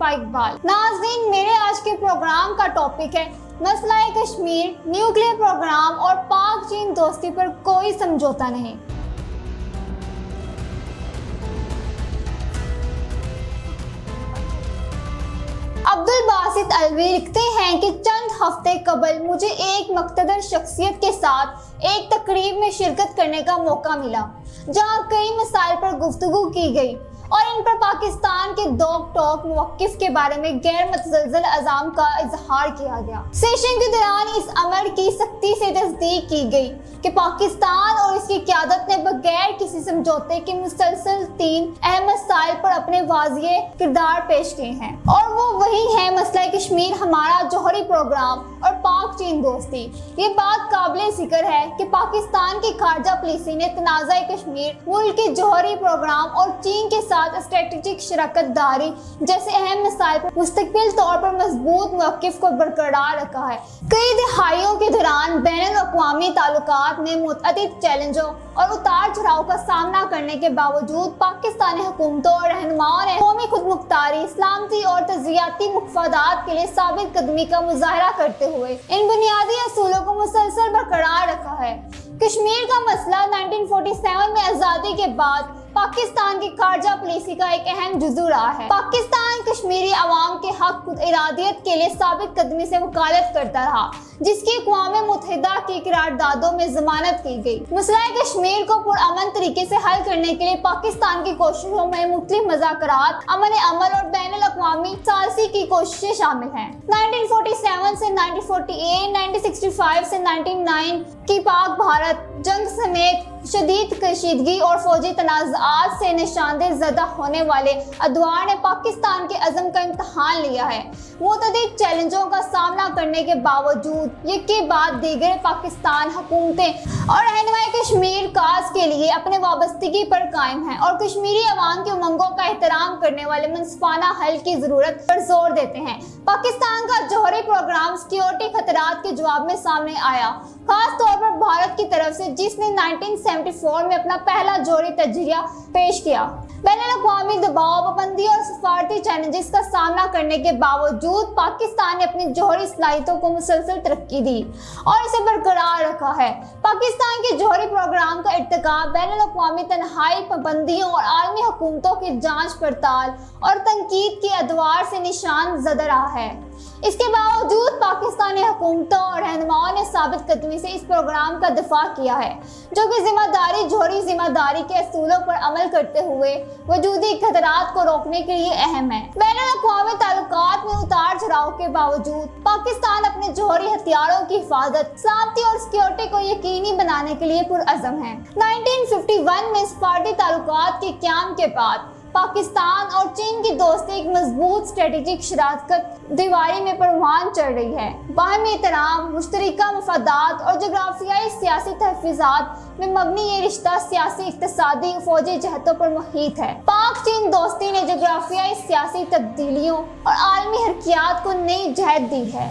पुष्पा इकबाल। नाज़रीन, मेरे आज के प्रोग्राम का टॉपिक है मसला कश्मीर, न्यूक्लियर प्रोग्राम और पाक चीन दोस्ती पर कोई समझौता नहीं। अब्दुल बासित अलवी लिखते हैं कि चंद हफ्ते कबल मुझे एक मक्तदर शख्सियत के साथ एक तकरीब में शिरकत करने का मौका मिला, जहां कई मसाइल पर गुफ्तगू की गई और इन पर पाकिस्तान के दोक टोक मौक़िफ़ के बारे में गैर मुतज़लज़ल अज़ाम का इजहार किया गया। सेशन के दौरान इस अमर की सख्ती से तस्दीक की गई कि पाकिस्तान और इसकी क़यादत ने बगैर किसी समझौते के मुसलसल 3 अहम मसाइल पर अपने वाज़िह किरदार पेश किए हैं, और वो वही है मसला कश्मीर, हमारा जौहरी प्रोग्राम और पाक चीन दोस्ती। ये बात काबिल ज़िक्र है कि पाकिस्तान की खारजा पॉलिसी ने तनाज़ा कश्मीर, मुल्क के जौहरी प्रोग्राम और चीन के साथ स्ट्रेटेजिक शराकत दारी जैसे अहम मसाइल पर मुस्तकिल तौर पर मजबूत मौक़िफ़ को बरकरार रखा है। कई दहाइयों के दौरान बैनुल-अक़वामी ताल्लुकात में मुतअद्दिद चैलेंजों और उतार चढ़ाव का सामना करने के बावजूद पाकिस्तानी हुकूमतों और रहनुमाओं ने कौमी खुदमुख्तारी, सलामती और तज़कियाती मफादात के लिए साबित कदमी का मुजाहरा करते हुए इन बुनियादी असूलों को मुसलसल बरकरार रखा है। कश्मीर का मसला 1947 में आज़ादी के बाद पाकिस्तान की खारजा पॉलिसी का एक अहम जुज़ू रहा है। पाकिस्तान कश्मीरी अवाम के हक खुद इरादियत के लिए साबित कदमी से वकालत करता रहा, जिसकी अक़वाम मुत्तहिदा की करारदादों में ज़मानत की गई। मसला कश्मीर को पुरअमन तरीके से हल करने के लिए पाकिस्तान की कोशिशों में मुख्तलिफ मुज़ाकरात, अमन अमल और बैनुल-अक़वामी सालसी की कोशिशें शामिल हैं। 1947 से 1948, 1965 से 1999 की पाक भारत जंग समेत शदीद कशीदगी और फौजी तनाज़ात से निशानदेह ज़दा होने वाले अदवार ने पाकिस्तान के अज़म का इम्तहान लिया है। मुतअद्दिद चैलेंजों का सामना करने के बावजूद एक के बाद दीगर पाकिस्तान हुकूमतें और रहनुमाई कश्मीर काज के लिए अपने वाबस्तगी पर कायम हैं और कश्मीरी अवाम के उमंगों का एहतराम करने वाले मुनसिफाना हल की ज़रूरत पर जोर देते हैं। पाकिस्तान का जौहरी प्रोग्राम सिक्योरिटी खतरात के जवाब में सामने आया, खास तौर पर भारत की तरफ से, जिसने 1974 में अपना पहला जौहरी तजरिया पेश किया। बैनुल-अक़वामी दबाव, पाबंदी और सफारती चैलेंजेस का सामना करने के बावजूद पाकिस्तान ने अपनी जौहरी सलाहियतों को मुसलसल तरक्की दी और इसे बरकरार रखा है। पाकिस्तान के जौहरी प्रोग्राम का इर्तिकाब बैनुल-अक़वामी तन्हाई, पाबंदियों और आलमी हुकूमतों की जांच पड़ताल और तनकीद के अदवार से निशान ज़दा रहा है। इसके बावजूद पाकिस्तानी हुकूमतों और रहनुमाओं ने साबित कदमी से इस प्रोग्राम का दिफा किया है, जो कि जिम्मेदारी जौहरी जिम्मेदारी के असूलों पर अमल करते हुए वजूदी खतरात को रोकने के लिए अहम है। बैनुल-अक़वामी ताल्लुकात में उतार चढ़ाव के बावजूद पाकिस्तान अपने जौहरी हथियारों की हिफाजत, सलामती और सिक्योरिटी को यकीनी बनाने के लिए पुरअज़म है। 1951 में सफारती ताल्लुकात के क़याम के बाद पाकिस्तान और चीन की दोस्ती एक मजबूत स्ट्रेटेजिक शराकत दीवारी में परवान चढ़ रही है। बाहमी एहतराम, मुश्तरका मफादात और जोग्राफियाई सियासी तहफ़्फ़ुज़ात में मबनी ये रिश्ता सियासी, इक़्तिसादी, फौजी जहतों पर मुहित है। पाक चीन दोस्ती ने जोग्राफियाई सियासी तब्दीलियों और आलमी हरकियात को नई जहत दी है।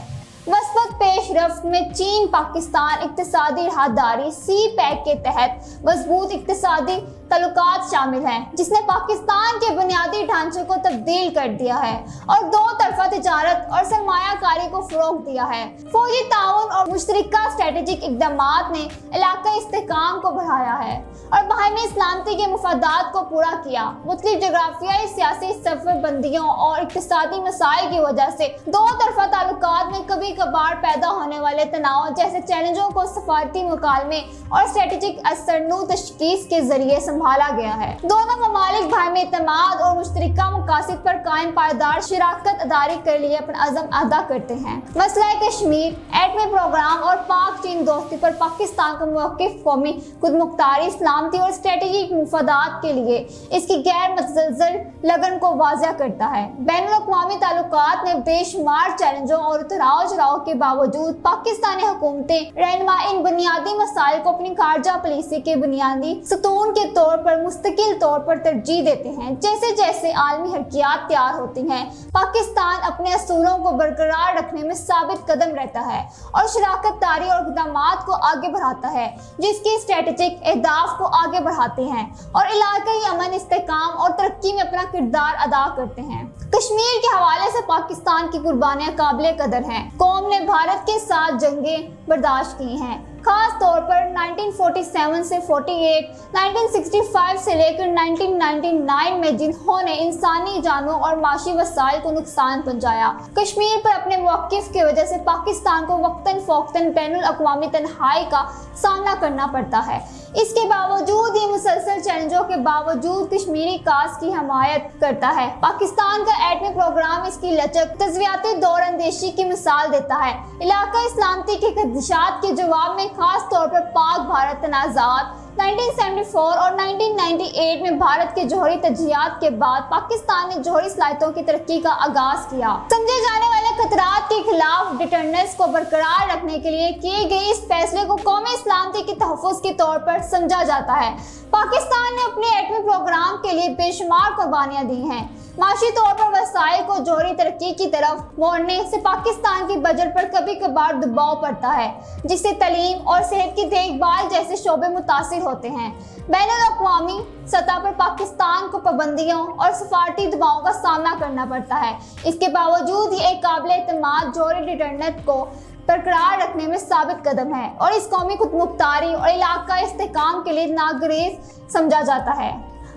वस्फत पेशरफ्त में चीन पाकिस्तान इक़्तिसादी राहदारी सी-पैक के तहत मजबूत इक़्तिसादी ताल्लुकात शामिल हैं, जिसने पाकिस्तान के बुनियादी ढांचे को तब्दील कर दिया है और दो तरफा तिजारत और सरमायाकारी को फ़रोग़ दिया है। फौजी ताउन और मुश्तरका स्ट्रेटेजिक इक़दामात ने इलाक़ाई इस्तेहकाम को बढ़ाया है और बाहमी सलामती के मफादात को पूरा किया। मुख्तलिफ जोग्राफियाई सियासी सफ़रबंदियों और इक़्तिसादी मसाइल की वजह से दो तरफा ताल्लुकात में कभी कभार पैदा होने वाले तनाव जैसे चैलेंजों को सफारती मुकालमे और स्ट्रेटेजिक असरनू तशख़ीस के जरिए संभाला गया है। दोनों ममालिक बाहमी एतमाद और मुश्तरका मकासद पर कायम पायदार शराकत अदारी के लिए अपना अज़म अदा करते हैं। मसला कश्मीर, एटमी प्रोग्राम और पाक चीन दोस्ती पर पाकिस्तान का मौक़िफ़ कौमी खुदमुख्तारी, सलामती और स्ट्रेटेजिक मुफादात के लिए इसकी गैर मुतज़लज़ल लगन को वाज़ह करता है। बैनुल-अक़वामी ताल्लुकात में बेशुमार चैलेंजों और उतराव चढ़ाव के बावजूद पाकिस्तानी हुकूमतें रहनुमा इन बुनियादी मसाइल को अपनी खारजा पॉलिसी के बुनियादी सतून के तौर पर मुस्तकिल तौर पर तरजीह देते हैं। जैसे जैसे आलमी हरकियात तैयार होती हैं, पाकिस्तान अपने असूलों को बरकरार रखने में साबित कदम रहता है और शराकत दारी और इक़दामात को आगे बढ़ाता है, जिसकी स्ट्रेटेजिक अहदाफ को आगे बढ़ाते हैं और इलाकाई अमन, इस्तेहकाम और तरक्की में अपना किरदार अदा करते हैं। کشمیر کے حوالے سے پاکستان کی قربانیاں قابل قدر ہیں۔ قوم نے بھارت کے ساتھ جنگیں برداشت کی ہیں، خاص طور پر 1947 سے 48، 1965 سے لے کر 1999 میں جنہوں نے انسانی جانوں اور معاشی وسائل کو نقصان پہنچایا۔ کشمیر پر اپنے موقف کی وجہ سے پاکستان کو وقتاً فوقتاً بین الاقوامی تنہائی کا سامنا کرنا پڑتا ہے۔ اس کے باوجود یہ مسلسل چیلنجوں کے باوجود کشمیری کاز کی حمایت کرتا ہے۔ پاکستان کا ایٹمی پروگرام اس کی لچک، تجزیاتی دور اندیشی کی مثال دیتا ہے۔ علاقائی سلامتی کے خدشات کے جواب میں خاص طور پر پاک بھارت تنازعات 1974 اور 1998 میں بھارت کے جوہری تجزیات کے بعد پاکستان نے جوہری صلاحیتوں کی ترقی کا آغاز کیا۔ سمجھے جانے والے خطرات کے خلاف ڈیٹرنس کو برقرار رکھنے کے لیے کیے گئے اس فیصلے کو قومی سلامتی کے تحفظ کے طور پر سمجھا جاتا ہے۔ پاکستان نے اپنے ایٹمی پروگرام کے لیے بے شمار قربانیاں دی ہیں۔ معاشی طور پر وسائل کو جوہری ترقی کی طرف موڑنے سے پاکستان کی بجٹ پر کبھی کبھار دباؤ پڑتا ہے، جس سے تعلیم اور صحت کی دیکھ بھال جیسے شعبے متاثر ہوتے ہیں۔ بین الاقوامی سطح پر پاکستان کو پابندیوں اور سفارتی دباؤں کا سامنا کرنا پڑتا ہے۔ اس کے باوجود یہ ایک قابل اعتماد جوہری ڈیٹرنٹ کو برقرار رکھنے میں ثابت قدم ہے اور اس قومی خود مختاری اور علاقائی استحکام کے لیے ناگزیر سمجھا جاتا ہے۔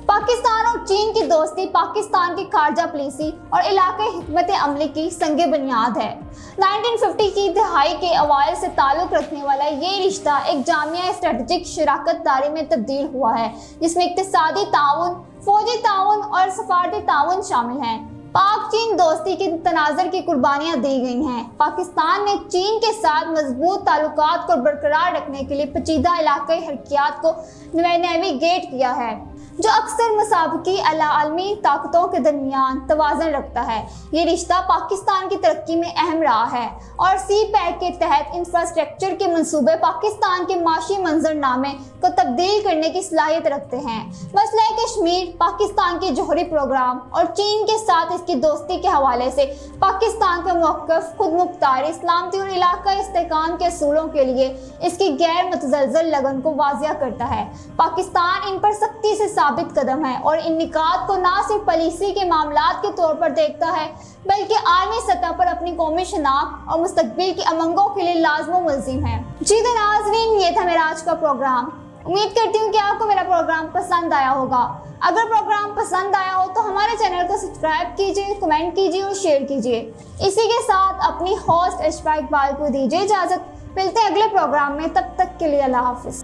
پاکستان اور چین کی دوستی پاکستان کی خارجہ پالیسی اور علاقائی حکمت عملی کی سنگ بنیاد ہے۔ 1950 کی دہائی کے اوائل سے تعلق رکھنے والا یہ رشتہ ایک جامع اسٹریٹجک شراکت داری میں تبدیل ہوا ہے، جس میں اقتصادی تعاون، فوجی تعاون اور سفارتی تعاون شامل ہیں۔ پاک چین دوستی کے تناظر کی قربانیاں دی گئی ہیں۔ پاکستان نے چین کے ساتھ مضبوط تعلقات کو برقرار رکھنے کے لیے پیچیدہ علاقائی حرکیات کو نیویگیٹ کیا ہے، جو اکثر مسابقی عالمی طاقتوں کے درمیان توازن رکھتا ہے۔ یہ رشتہ پاکستان کی ترقی میں اہم رہا ہے اور سی پیک کے تحت انفراسٹرکچر کے منصوبے پاکستان کے معاشی منظرنامے کو تبدیل کرنے کی صلاحیت رکھتے ہیں۔ مسئلہ کشمیر، پاکستان کے جوہری پروگرام اور چین کے ساتھ اس کی دوستی کے حوالے سے پاکستان کا موقف خود مختاری، سلامتی اور علاقائی استحکام کے اصولوں کے لیے اس کی غیر متزلزل لگن کو واضح کرتا ہے۔ پاکستان ان پر سختی سے ثابت قدم ہے اور ان نکات کو نہ صرف پالیسی کے معاملات کے طور پر دیکھتا ہے بلکہ عالمی سطح پر اپنی قومی شناخت اور مستقبل کی امنگوں کے لیے لازم و ملزم ہے۔ جی تو ناظرین، یہ تھا میرا آج کا پروگرام۔ امید کرتی ہوں کہ آپ کو میرا پروگرام پسند آیا ہوگا۔ اگر پروگرام پسند آیا ہو تو ہمارے چینل کو سبسکرائب کیجیے، کمنٹ کیجیے اور شیئر کیجیے۔ اسی کے ساتھ اپنی ہوسٹ اشفاق اقبال کو دیجیے اجازت۔ ملتے ہیں اگلے پروگرام میں، تب تک کے لیے اللہ حافظ۔